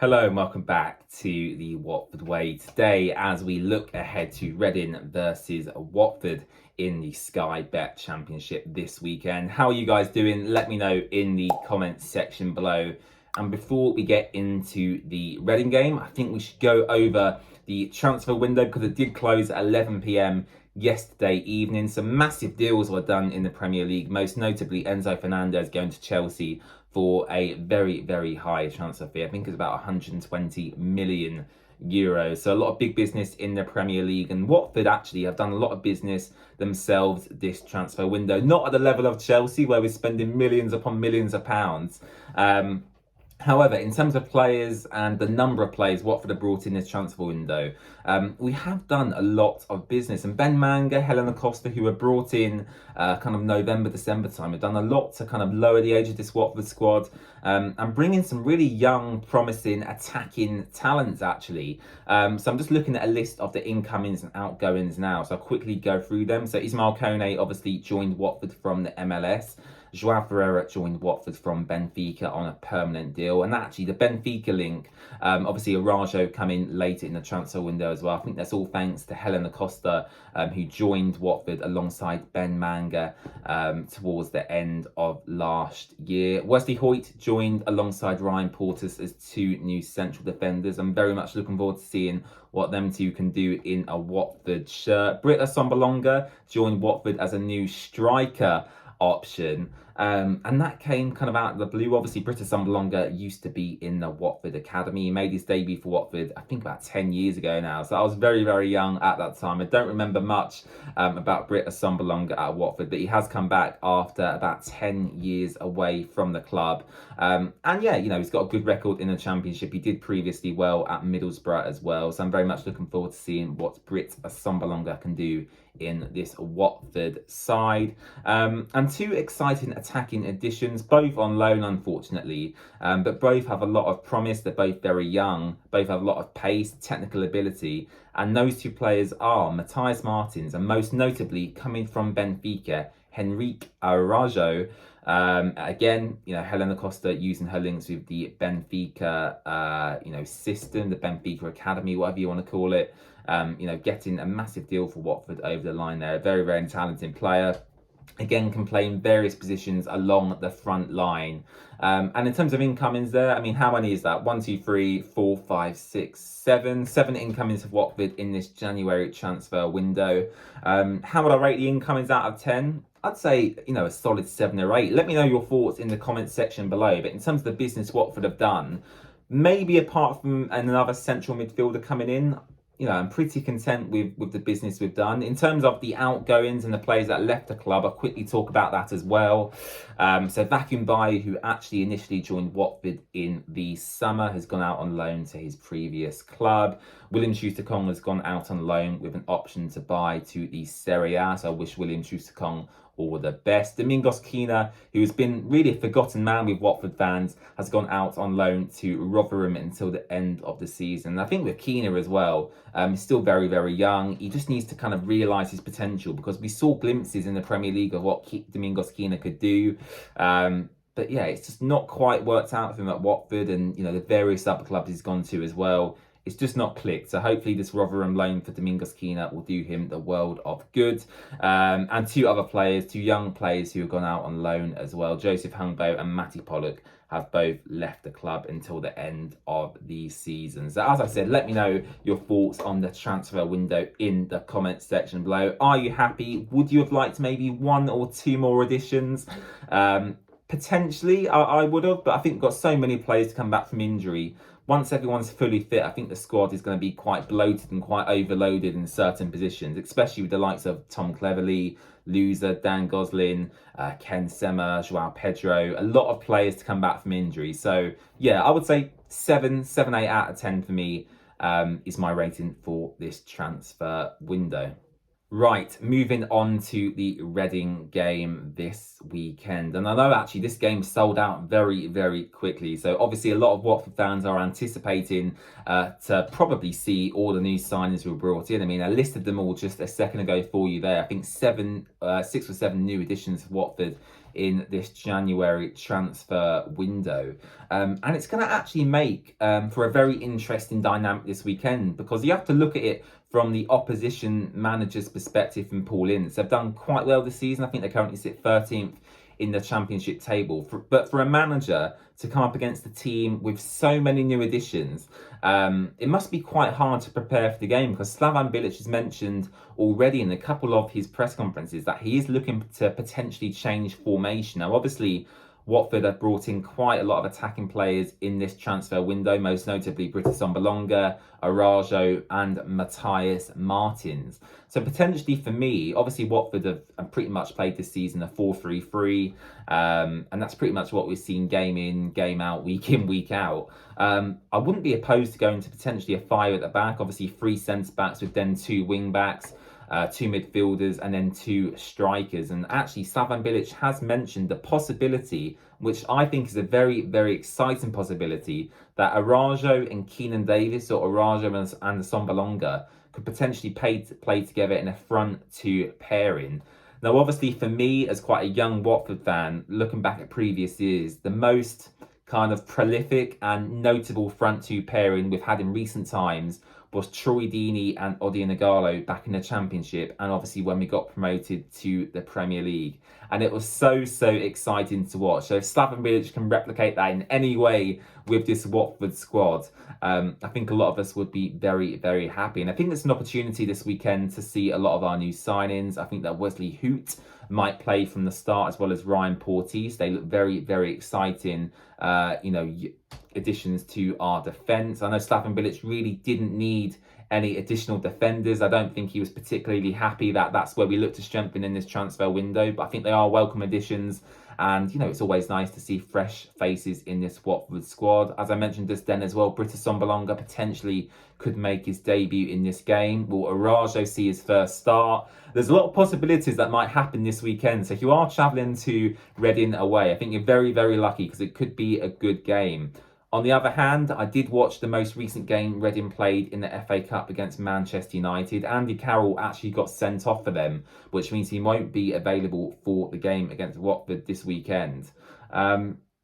Hello and welcome back to the Watford Way. Today, as we look ahead to Reading versus Watford in the Sky Bet Championship this weekend. How are you guys doing? Let me know in the comments section below. And before we get into the Reading game, I think we should go over the transfer window because it did close at 11 p.m. yesterday evening. Some massive deals were done in the Premier League, most notably Enzo Fernandez going to Chelsea for a very, very high transfer fee. I think it's about 120 million euros. So a lot of big business in the Premier League, and Watford actually have done a lot of business themselves this transfer window. Not at the level of Chelsea, where we're spending millions upon millions of pounds. However, in terms of players and the number of players Watford have brought in this transfer window, we have done a lot of business. And Ben Manga, Helena Costa, who were brought in kind of November, December time, have done a lot to kind of lower the age of this Watford squad and bring in some really young, promising, attacking talents, actually. So I'm just looking at a list of the incomings and outgoings now. So I'll quickly go through them. So Ismail Kone obviously joined Watford from the MLS. João Ferreira joined Watford from Benfica on a permanent deal. And actually, the Benfica link, obviously Arajo coming later in the transfer window as well. I think that's all thanks to Helena Costa, who joined Watford alongside Ben Manga towards the end of last year. Wesley Hoyt joined alongside Ryan Porteous as two new central defenders. I'm very much looking forward to seeing what them two can do in a Watford shirt. Britta Sombalonga joined Watford as a new striker option. And that came kind of out of the blue. Obviously, Britta Sombalonga used to be in the Watford Academy. He made his debut for Watford, I think, about 10 years ago now. So I was very, very young at that time. I don't remember much about Britta Sombalonga at Watford, but he has come back after about 10 years away from the club. And yeah, you know, he's got a good record in the Championship. He did previously well at Middlesbrough as well. So I'm very much looking forward to seeing what Britta Sombalonga can do in this Watford side. And two exciting attacking additions, both on loan, unfortunately, but both have a lot of promise. They're both very young, both have a lot of pace, technical ability, and those two players are Matthias Martins and most notably coming from Benfica, Henrique Arajo. Again, you know, Helena Costa using her links with the Benfica, system, the Benfica Academy, whatever you want to call it. Getting a massive deal for Watford over the line there. A very, very talented player. Again, can play in various positions along the front line. And in terms of incomings there, I mean, how many is that? 1, 2, 3, 4, 5, 6, 7. 7 incomings of Watford in this January transfer window. How would I rate the incomings out of 10? I'd say, a solid 7 or 8. Let me know your thoughts in the comments section below. But in terms of the business Watford have done, maybe apart from another central midfielder coming in, I'm pretty content with the business we've done. In terms of the outgoings and the players that left the club, I'll quickly talk about that as well. So Vacuum Bayo, who actually initially joined Watford in the summer, has gone out on loan to his previous club. William Schuster-Kong has gone out on loan with an option to buy to the Serie A. So I wish William Schuster-Kong all the best. Domingos Quina, who has been really a forgotten man with Watford fans, has gone out on loan to Rotherham until the end of the season. And I think with Quina as well, he's still very, very young. He just needs to kind of realise his potential because we saw glimpses in the Premier League of what Domingos Quina could do. But yeah, it's just not quite worked out for him at Watford and, the various other clubs he's gone to as well. It's just not clicked. So hopefully this Rotherham loan for Domingos Quina will do him the world of good. And two other players, two young players who have gone out on loan as well. Joseph Hungbo and Matty Pollock have both left the club until the end of the season. So as I said, let me know your thoughts on the transfer window in the comments section below. Are you happy? Would you have liked maybe 1 or 2 more additions? Potentially, I would have, but I think we've got so many players to come back from injury. Once everyone's fully fit, I think the squad is going to be quite bloated and quite overloaded in certain positions, especially with the likes of Tom Cleverley, Louza, Dan Gosling, Ken Sema, Joao Pedro. A lot of players to come back from injury. So, yeah, I would say 7, 8 out of 10 for me is my rating for this transfer window. Right, moving on to the Reading game this weekend. And I know actually this game sold out very, very quickly. So obviously a lot of Watford fans are anticipating to probably see all the new signings who were brought in. I mean, I listed them all just a second ago for you there. I think 6 or 7 new additions to Watford in this January transfer window. And it's going to actually make for a very interesting dynamic this weekend, because you have to look at it from the opposition manager's perspective from Paul Ince. They've done quite well this season. I think they currently sit 13th in the championship table. But for a manager to come up against a team with so many new additions, it must be quite hard to prepare for the game, because Slaven Bilic has mentioned already in a couple of his press conferences that he is looking to potentially change formation. Now, obviously, Watford have brought in quite a lot of attacking players in this transfer window, most notably Britta Sombalonga, Arajo and Matthias Martins. So potentially for me, obviously Watford have pretty much played this season a 4-3-3, and that's pretty much what we've seen game in, game out, week in, week out. I wouldn't be opposed to going to potentially a 5 at the back, obviously 3 centre-backs with then 2 wing-backs. 2 midfielders and then 2 strikers. And actually, Slaven Bilic has mentioned the possibility, which I think is a very, very exciting possibility, that Arajo and Keenan Davis, or Arajo and Sombalonga, could potentially play together in a front 2 pairing. Now, obviously, for me, as quite a young Watford fan, looking back at previous years, the most kind of prolific and notable front 2 pairing we've had in recent times was Troy Deeney and Odion Ighalo back in the Championship, and obviously when we got promoted to the Premier League. And it was so exciting to watch. So if Slaven Bilic can replicate that in any way with this Watford squad, I think a lot of us would be very, very happy. And I think it's an opportunity this weekend to see a lot of our new signings. I think that Wesley Hoot might play from the start, as well as Ryan Porteous. They look very, very exciting, additions to our defence. I know Slaven Bilic really didn't need any additional defenders. I don't think he was particularly happy that that's where we look to strengthen in this transfer window, but I think they are welcome additions. And, it's always nice to see fresh faces in this Watford squad. As I mentioned just then as well, Britta Sombalonga potentially could make his debut in this game. Will Arajo see his first start? There's a lot of possibilities that might happen this weekend. So if you are travelling to Reading away, I think you're very, very lucky, because it could be a good game. On the other hand, I did watch the most recent game Reading played in the FA Cup against Manchester United. Andy Carroll actually got sent off for them, which means he won't be available for the game against Watford this weekend.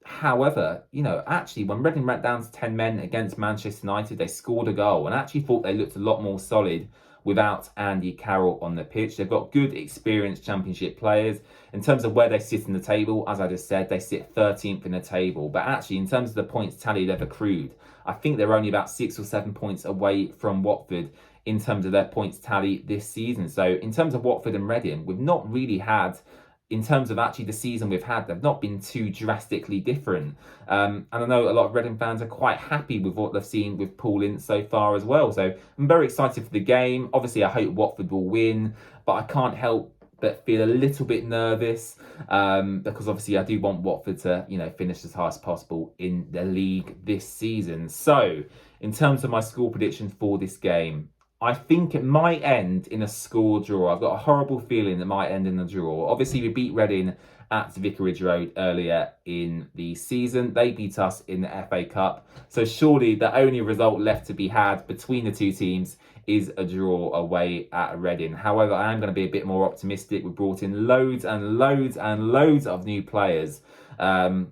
However, actually, when Reading went down to 10 men against Manchester United, they scored a goal and actually thought they looked a lot more solid without Andy Carroll on the pitch. They've got good, experienced Championship players. In terms of where they sit in the table, as I just said, they sit 13th in the table. But actually, in terms of the points tally they've accrued, I think they're only about 6 or 7 points away from Watford in terms of their points tally this season. So in terms of Watford and Reading, we've not really had, in terms of actually the season we've had, they've not been too drastically different. And I know a lot of Reading fans are quite happy with what they've seen with Paul Ince so far as well. So I'm very excited for the game. Obviously, I hope Watford will win, but I can't help but feel a little bit nervous, because obviously I do want Watford to, finish as high as possible in the league this season. So in terms of my score prediction for this game, I think it might end in a score draw. I've got a horrible feeling it might end in a draw. Obviously, we beat Reading at Vicarage Road earlier in the season. They beat us in the FA Cup. So surely the only result left to be had between the two teams is a draw away at Reading. However, I am going to be a bit more optimistic. We brought in loads and loads and loads of new players. And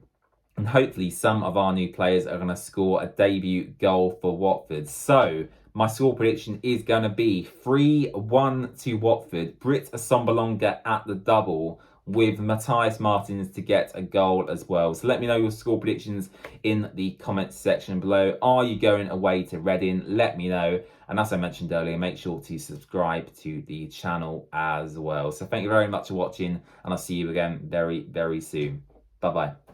hopefully some of our new players are going to score a debut goal for Watford. So my score prediction is going to be 3-1 to Watford. Britt Sombalonga at the double, with Matthias Martins to get a goal as well. So let me know your score predictions in the comments section below. Are you going away to Reading? Let me know. And as I mentioned earlier, make sure to subscribe to the channel as well. So thank you very much for watching, and I'll see you again very, very soon. Bye-bye.